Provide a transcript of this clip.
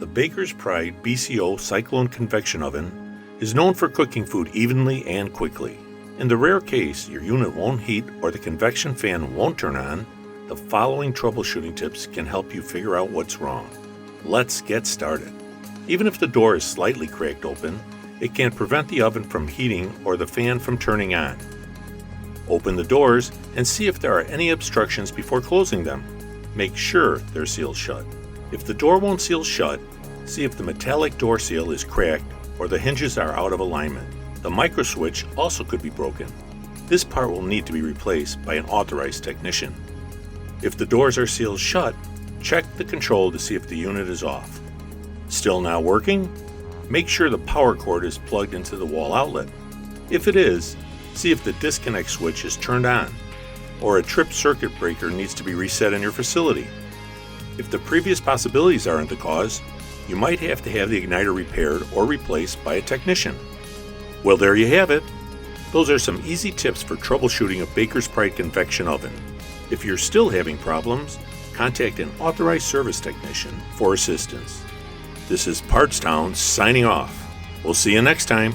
The Baker's Pride BCO Cyclone Convection Oven is known for cooking food evenly and quickly. In the rare case your unit won't heat or the convection fan won't turn on, the following troubleshooting tips can help you figure out what's wrong. Let's get started. Even if the door is slightly cracked open, it can prevent the oven from heating or the fan from turning on. Open the doors and see if there are any obstructions before closing them. Make sure they're sealed shut. If the door won't seal shut, see if the metallic door seal is cracked or the hinges are out of alignment. The micro switch also could be broken. This part will need to be replaced by an authorized technician. If the doors are sealed shut, check the control to see if the unit is off. Still not working? Make sure the power cord is plugged into the wall outlet. If it is, see if the disconnect switch is turned on, or a tripped circuit breaker needs to be reset in your facility. If the previous possibilities aren't the cause, you might have to have the igniter repaired or replaced by a technician. Well, there you have it. Those are some easy tips for troubleshooting a Baker's Pride convection oven. If you're still having problems, contact an authorized service technician for assistance. This is Partstown signing off. We'll see you next time.